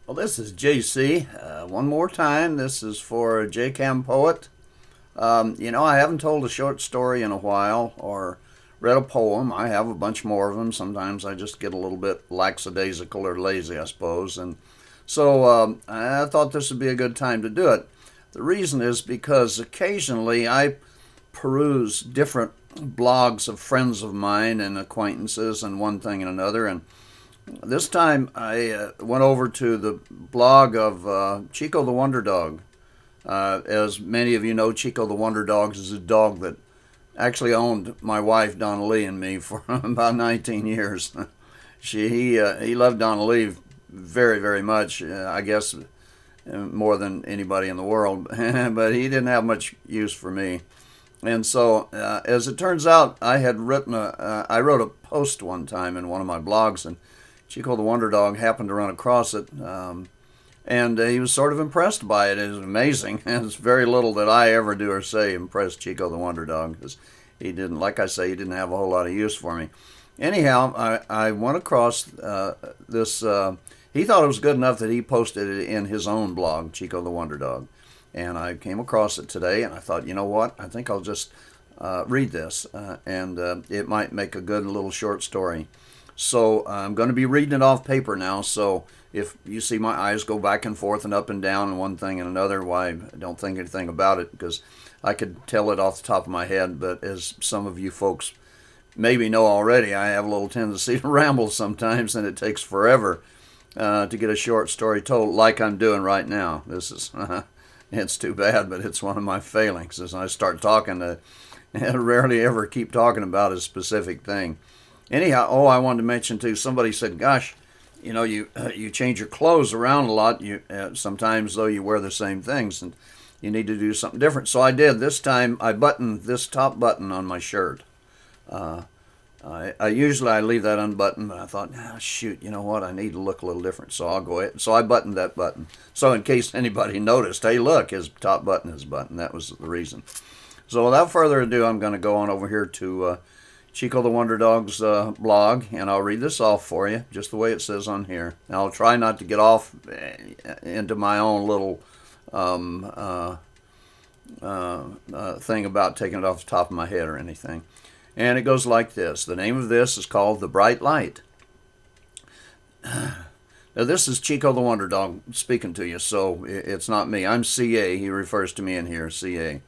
Well, this is JC. One more time, this is for JCam Poet. I haven't told a short story in a while or read a poem. I have a bunch more of them. Sometimes I just get a little bit lackadaisical or lazy, I suppose. And so I thought this would be a good time to do it. The reason is because occasionally I peruse different blogs of friends of mine and acquaintances and one thing and another. And this time I went over to the blog of Chico the Wonder Dog. As many of you know, Chico the Wonder Dog is a dog that actually owned my wife Donna Lee and me for about 19 years. He loved Donna Lee very, very much. I guess more than anybody in the world, but he didn't have much use for me. And so, as it turns out, I wrote a post one time in one of my blogs, and Chico the Wonder Dog happened to run across it, and he was sort of impressed by it. It was amazing. It's very little that I ever do or say impressed Chico the Wonder Dog, because he didn't, like I say, he didn't have a whole lot of use for me. Anyhow, I went across this. He thought it was good enough that he posted it in his own blog, Chico the Wonder Dog. And I came across it today, and I thought, you know what? I think I'll just read this, and it might make a good little short story. So I'm going to be reading it off paper now, so if you see my eyes go back and forth and up and down and one thing and another, why, don't think anything about it, because I could tell it off the top of my head. But as some of you folks maybe know already, I have a little tendency to ramble sometimes, and it takes forever to get a short story told, like I'm doing right now. This is it's too bad, but it's one of my failings. As I start talking, I rarely ever keep talking about a specific thing. Anyhow, I wanted to mention too, somebody said, gosh, you change your clothes around a lot. Sometimes, though, you wear the same things, and you need to do something different. So I did. This time, I buttoned this top button on my shirt. I usually leave that unbuttoned, but I thought, shoot, you know what? I need to look a little different, so I'll go ahead. So I buttoned that button. So in case anybody noticed, hey, look, his top button is buttoned. That was the reason. So without further ado, I'm going to go on over here to Chico the Wonder Dog's blog, and I'll read this off for you, just the way it says on here. And I'll try not to get off into my own little thing about taking it off the top of my head or anything. And it goes like this. The name of this is called The Bright Light. Now, this is Chico the Wonder Dog speaking to you, so it's not me. I'm CA. He refers to me in here, CA.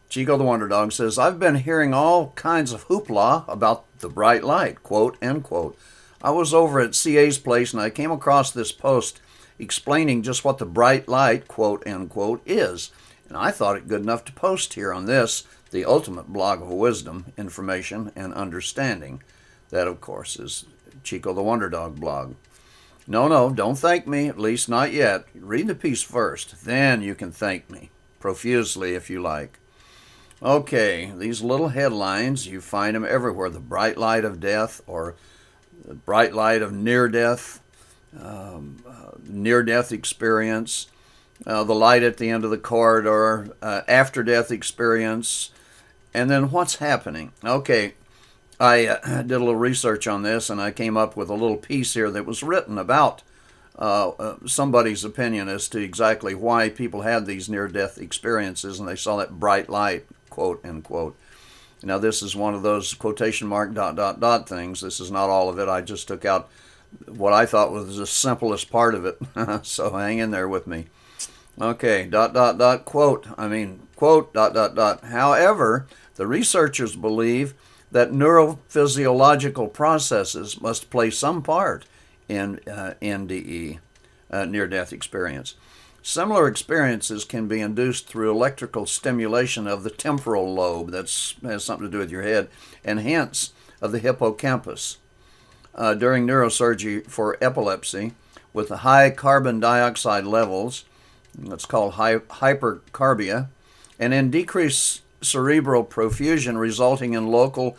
Chico the Wonder Dog says, I've been hearing all kinds of hoopla about the bright light, quote, end quote. I was over at CA's place, and I came across this post explaining just what the bright light, quote, end quote, is. And I thought it good enough to post here on this, the ultimate blog of wisdom, information, and understanding. That, of course, is Chico the Wonder Dog blog. No, don't thank me, at least not yet. Read the piece first, then you can thank me, profusely if you like. Okay, these little headlines, you find them everywhere. The bright light of death, or the bright light of near-death, near-death experience, the light at the end of the corridor, after-death experience, and then what's happening. Okay, I did a little research on this, and I came up with a little piece here that was written about somebody's opinion as to exactly why people had these near-death experiences, and they saw that bright light, quote, end quote. Now, this is one of those quotation mark ... things. This is not all of it. I just took out what I thought was the simplest part of it, so hang in there with me. Okay, ... quote, quote, ... However, the researchers believe that neurophysiological processes must play some part in NDE, near-death experience. Similar experiences can be induced through electrical stimulation of the temporal lobe, that has something to do with your head, and hence of the hippocampus. During neurosurgery for epilepsy, with the high carbon dioxide levels, that's called hypercarbia, and in decreased cerebral perfusion resulting in local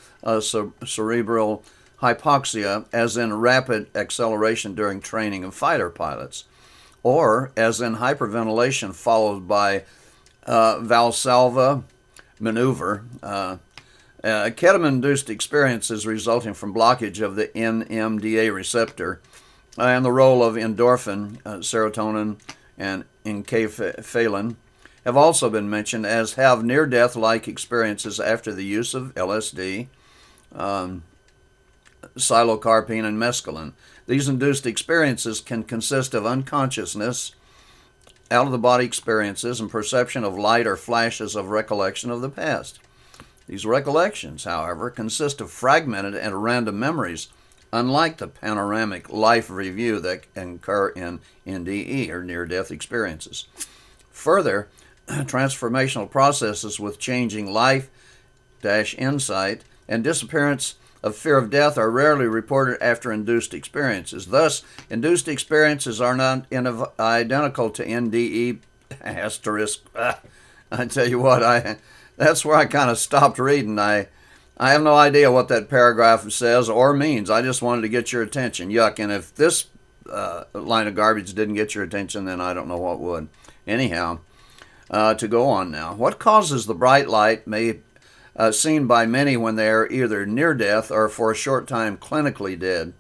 cerebral hypoxia, as in rapid acceleration during training of fighter pilots, or as in hyperventilation followed by Valsalva maneuver. Ketamine-induced experiences resulting from blockage of the NMDA receptor and the role of endorphin, serotonin, and enkephalin have also been mentioned, as have near-death-like experiences after the use of LSD, psilocarpine, and mescaline. These induced experiences can consist of unconsciousness, out-of-the-body experiences, and perception of light or flashes of recollection of the past. These recollections, however, consist of fragmented and random memories, unlike the panoramic life review that can occur in NDE, or near-death experiences. Further, transformational processes with changing life-insight and disappearance of fear of death are rarely reported after induced experiences. Thus, induced experiences are not identical to NDE asterisk. I tell you what, that's where I kind of stopped reading. I have no idea what that paragraph says or means. I just wanted to get your attention. Yuck. And if this line of garbage didn't get your attention, then I don't know what would. Anyhow, to go on now. What causes the bright light seen by many when they are either near death or for a short time clinically dead?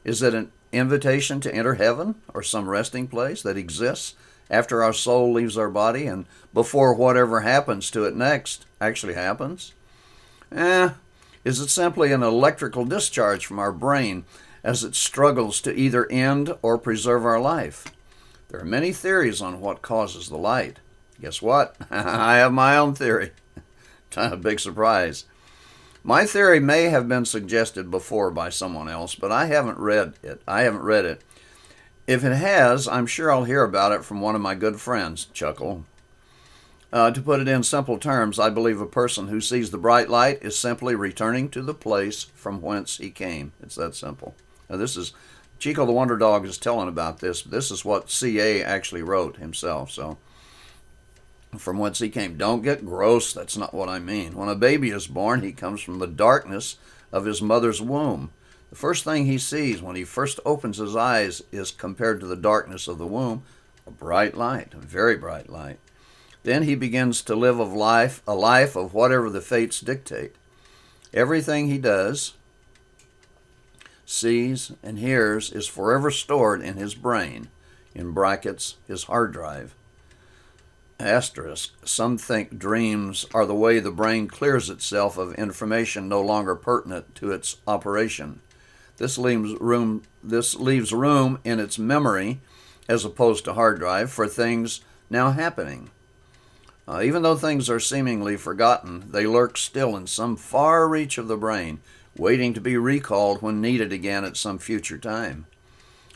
Is it an invitation to enter heaven or some resting place that exists after our soul leaves our body and before whatever happens to it next actually happens? Is it simply an electrical discharge from our brain as it struggles to either end or preserve our life? There are many theories on what causes the light. Guess what? I have my own theory. A big surprise. My theory may have been suggested before by someone else, but I haven't read it. If it has, I'm sure I'll hear about it from one of my good friends. Chuckle. To put it in simple terms, I believe a person who sees the bright light is simply returning to the place from whence he came. It's that simple. Now, this is Chico the Wonder Dog is telling about this. This is what CA actually wrote himself. So, from whence he came. Don't get gross. That's not what I mean. When a baby is born, he comes from the darkness of his mother's womb. The first thing he sees when he first opens his eyes is, compared to the darkness of the womb, a bright light, a very bright light. Then he begins to live a life of whatever the fates dictate. Everything he does, sees, and hears is forever stored in his brain, in brackets, his hard drive. Asterisk. Some think dreams are the way the brain clears itself of information no longer pertinent to its operation. This leaves room in its memory, as opposed to hard drive, for things now happening. Even though things are seemingly forgotten, they lurk still in some far reach of the brain, waiting to be recalled when needed again at some future time.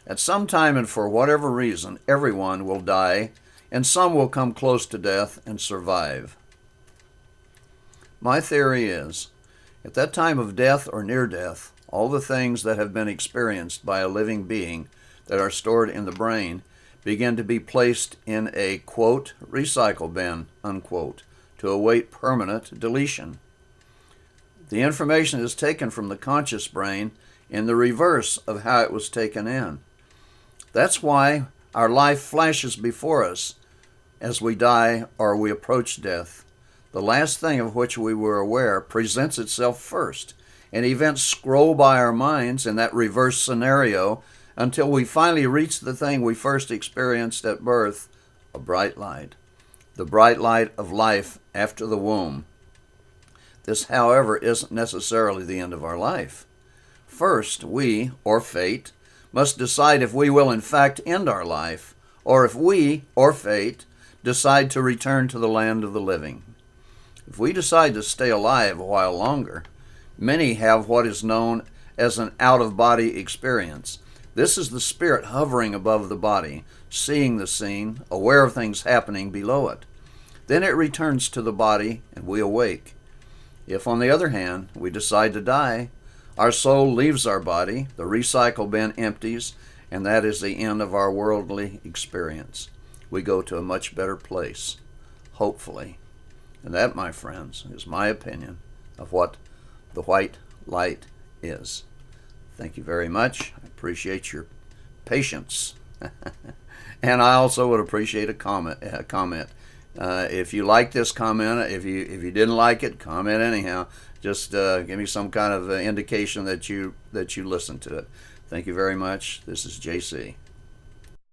At some time and for whatever reason, everyone will die, and some will come close to death and survive. My theory is, at that time of death or near death, all the things that have been experienced by a living being that are stored in the brain begin to be placed in a, quote, recycle bin, unquote, to await permanent deletion. The information is taken from the conscious brain in the reverse of how it was taken in. That's why our life flashes before us as we die or we approach death. The last thing of which we were aware presents itself first, and events scroll by our minds in that reverse scenario until we finally reach the thing we first experienced at birth, a bright light. The bright light of life after the womb. This, however, isn't necessarily the end of our life. First, we, or fate, must decide if we will in fact end our life, or if we, or fate, decide to return to the land of the living. If we decide to stay alive a while longer, many have what is known as an out-of-body experience. This is the spirit hovering above the body, seeing the scene, aware of things happening below it. Then it returns to the body and we awake. If, on the other hand, we decide to die, our soul leaves our body, the recycle bin empties, and that is the end of our worldly experience. We go to a much better place, hopefully. And that, my friends, is my opinion of what the white light is. Thank you very much. I appreciate your patience. And I also would appreciate a comment. If you like this comment, if you didn't like it, comment anyhow. Just give me some kind of indication that you listened to it. Thank you very much. This is JC.